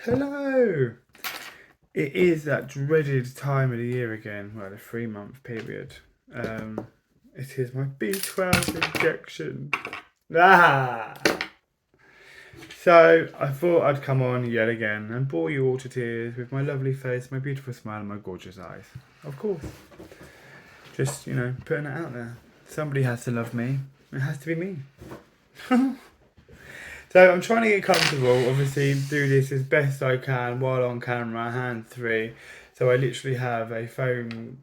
Hello! It is that dreaded time of the year again, well, the 3 month period. It is my B12 injection. Ah! So I thought I'd come on yet again and bore you all to tears with my lovely face, my beautiful smile, and my gorgeous eyes. Of course. Just, putting it out there. Somebody has to love me. It has to be me. So I'm trying to get comfortable, obviously do this as best I can while on camera, hand free. So I literally have a phone,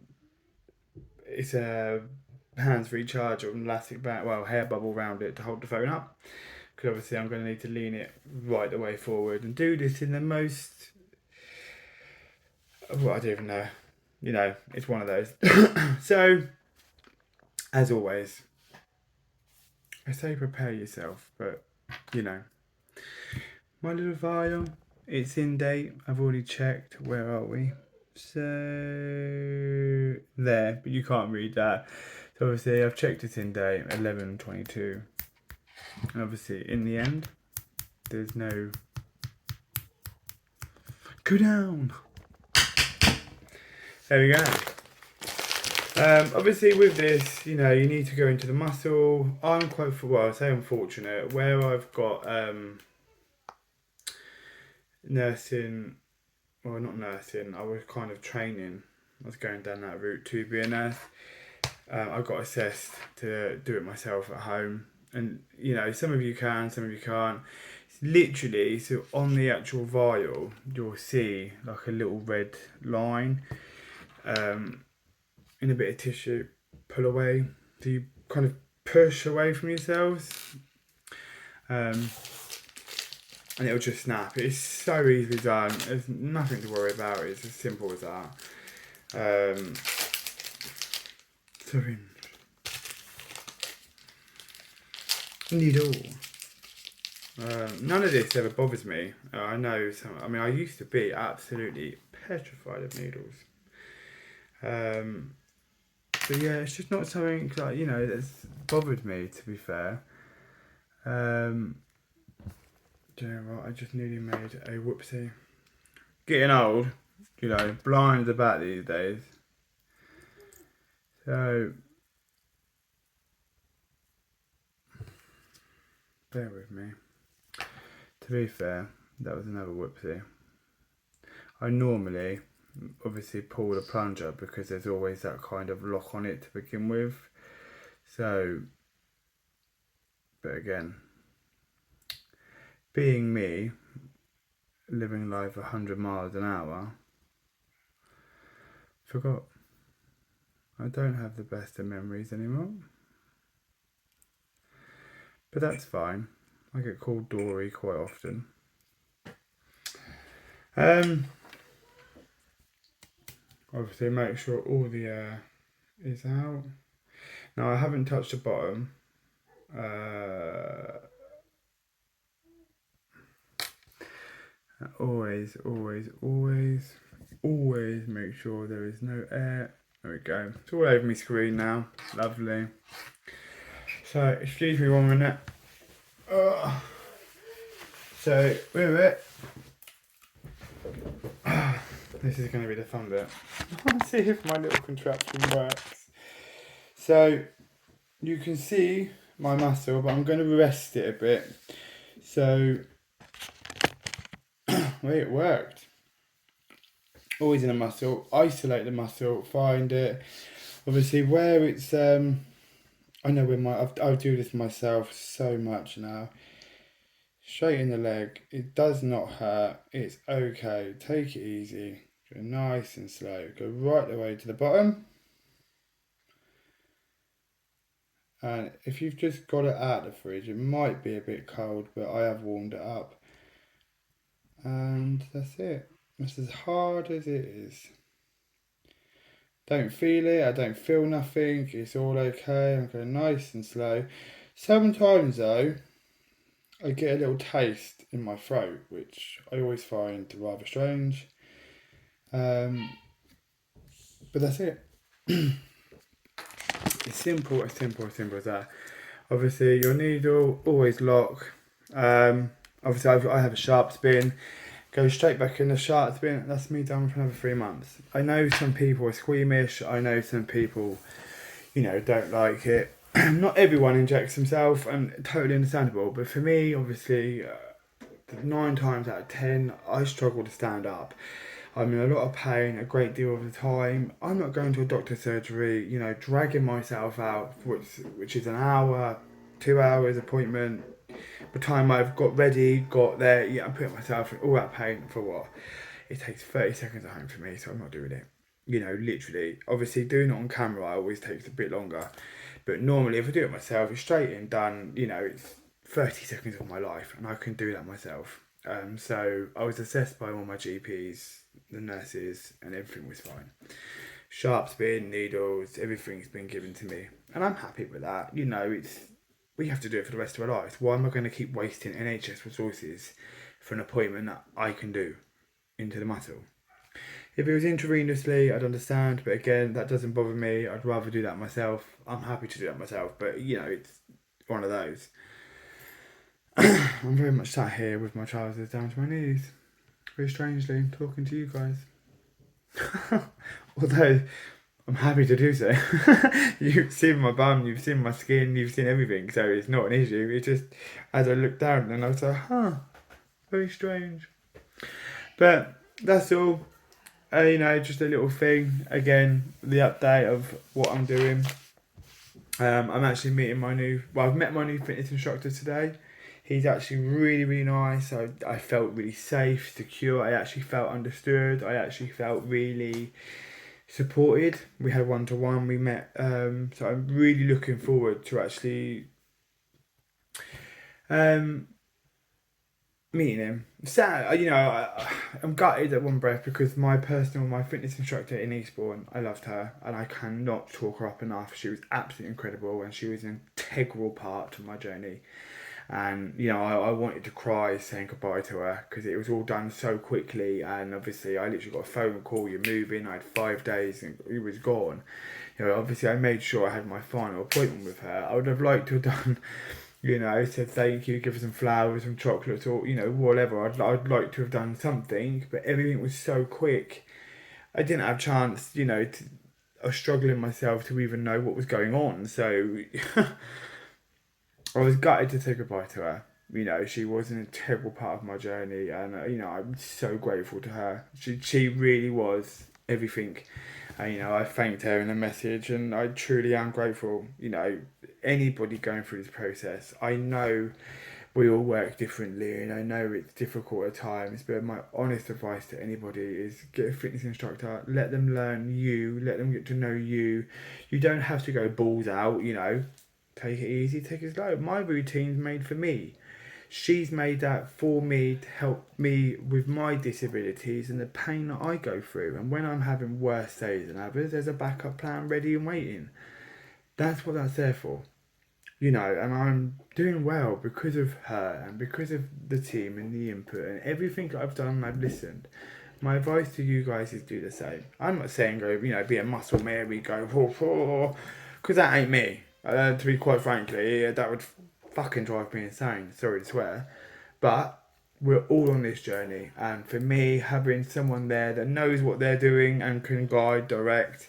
it's a hands-free charger with an elastic band, well, hair bubble around it to hold the phone up. Because obviously I'm going to need to lean it right the way forward and do this in the most, well, I don't even know. It's one of those. So, as always, I say prepare yourself, but, my little vial, it's in date. I've already checked. Where are we? So there, but you can't read that. So obviously I've checked it's in date, 11/22. And obviously in the end, there's no go down. There we go. Obviously with this, you need to go into the muscle. I'm quite, well, I say unfortunate, where I've got nursing, well, not nursing, I was kind of training. I was going down that route to be a nurse. I got assessed to do it myself at home. And, some of you can, some of you can't. It's literally, so on the actual vial, you'll see like a little red line in a bit of tissue. Pull away. So you kind of push away from yourselves. And it'll just snap. It's so easily done. There's nothing to worry about. It's as simple as that. Syringe. Needle. None of this ever bothers me. I know some. I mean, I used to be absolutely petrified of needles. But yeah, it's just not something like that's bothered me. To be fair. Do you know what? I just nearly made a whoopsie. Getting old, blind about these days. So, bear with me. To be fair, that was another whoopsie. I normally, obviously, pull the plunger because there's always that kind of lock on it to begin with. So, but again, being me, living life 100 miles an hour, forgot. I don't have the best of memories anymore. But that's fine. I get called Dory quite often. Obviously make sure all the air is out. Now I haven't touched the bottom. Always make sure there is no air. There we go. It's all over my screen now. Lovely. So, excuse me 1 minute. So, with it. This is going to be the fun bit. Let's see if my little contraption works. So, you can see my muscle, but I'm going to rest it a bit. So, well, it worked. Always in a muscle, isolate the muscle, find it. Obviously, where it's, I know where I do this myself so much now. Straight in the leg, it does not hurt, it's okay, take it easy, go nice and slow, go right the way to the bottom. And if you've just got it out of the fridge, it might be a bit cold, but I have warmed it up. And that's it. It's as hard as it is. Don't feel it, I don't feel nothing, it's all okay, I'm going nice and slow. Sometimes though, I get a little taste in my throat, which I always find rather strange. But that's it. It's simple as that. Obviously, your needle always lock. Obviously, I have a sharp spin. go straight back in the shark bin. That's me done for another 3 months. I know some people are squeamish. I know some people, don't like it. Not everyone injects themselves, and totally understandable. But for me, obviously, 9 times out of 10, I struggle to stand up. I'm in a lot of pain a great deal of the time. I'm not going to a doctor's surgery, dragging myself out, which is an hour, 2 hours appointment. By the time I've got ready, got there, I'm putting myself in all that pain for what? It takes 30 seconds at home for me, so I'm not doing it. Literally. Obviously, doing it on camera always takes a bit longer. But normally, if I do it myself, it's straight in, done. It's 30 seconds of my life, and I can do that myself. So I was assessed by all my GPs, the nurses, and everything was fine. Sharps been, needles, everything's been given to me, and I'm happy with that. We have to do it for the rest of our lives. Why am I going to keep wasting NHS resources for an appointment that I can do into the muscle? If it was intravenously, I'd understand, but again, that doesn't bother me. I'd rather do that myself. I'm happy to do that myself, but it's one of those. I'm very much sat here with my trousers down to my knees, very strangely, talking to you guys. Although, I'm happy to do so. You've seen my bum, you've seen my skin, you've seen everything, so it's not an issue. It's just, as I looked down, and I was like, very strange. But that's all. Just a little thing. Again, the update of what I'm doing. I'm actually meeting I've met my new fitness instructor today. He's actually really, really nice. I felt really safe, secure. I actually felt understood. I actually felt really supported. We had one-to-one. We met. So I'm really looking forward to actually meeting him. Sad, I'm gutted at one breath because my fitness instructor in Eastbourne, I loved her, and I cannot talk her up enough. She was absolutely incredible, and she was an integral part of my journey. And I wanted to cry saying goodbye to her because it was all done so quickly, and obviously I literally got a phone call, you're moving. I had 5 days and it was gone. Obviously I made sure I had my final appointment with her. I would have liked to have done said thank you, give her some flowers, some chocolates, or whatever. I'd like to have done something, but everything was so quick. I didn't have a chance, I was struggling myself to even know what was going on. So I was gutted to say goodbye to her. She was an integral part of my journey, and I'm so grateful to her. She really was everything. And, I thanked her in a message, and I truly am grateful. Anybody going through this process, I know we all work differently, and I know it's difficult at times, but my honest advice to anybody is get a fitness instructor, let them learn you, let them get to know you. You don't have to go balls out, take it easy, take it slow. My routine's made for me. She's made that for me to help me with my disabilities and the pain that I go through. And when I'm having worse days than others, there's a backup plan ready and waiting. That's what that's there for. And I'm doing well because of her and because of the team and the input and everything that I've done. I've listened. My advice to you guys is do the same. I'm not saying go, be a muscle Mary, go, because that ain't me. To be quite frankly, that would fucking drive me insane. Sorry to swear. But we're all on this journey. And for me, having someone there that knows what they're doing and can guide, direct,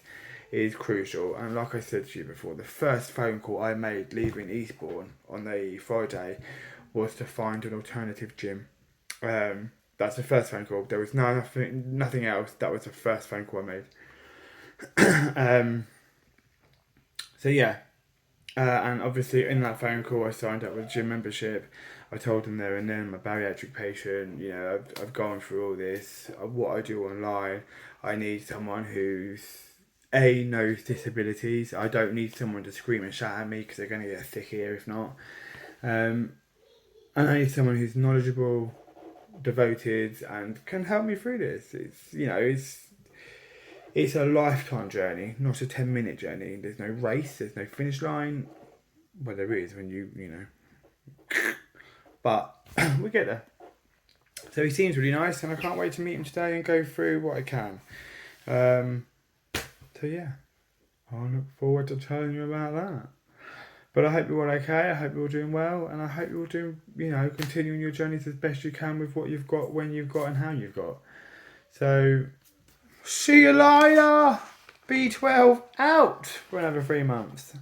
is crucial. And like I said to you before, the first phone call I made leaving Eastbourne on the Friday was to find an alternative gym. That's the first phone call. There was nothing else. That was the first phone call I made. So yeah. And obviously in that phone call I signed up with a gym membership. I told them there and then I'm a bariatric patient, I've gone through all this, what I do online. I need someone who's knows disabilities. I don't need someone to scream and shout at me because they're going to get a thick ear if not. And I need someone who's knowledgeable, devoted, and can help me through this. It's a lifetime journey, not a 10-minute journey. There's no race, there's no finish line. Well, there is when you but we get there. So he seems really nice, and I can't wait to meet him today and go through what I can. So yeah, I look forward to telling you about that. But I hope you're all okay. I hope you're all doing well, and I hope you're all doing, continuing your journeys as best you can with what you've got, when you've got, and how you've got. So, see you later. B12 out for another 3 months.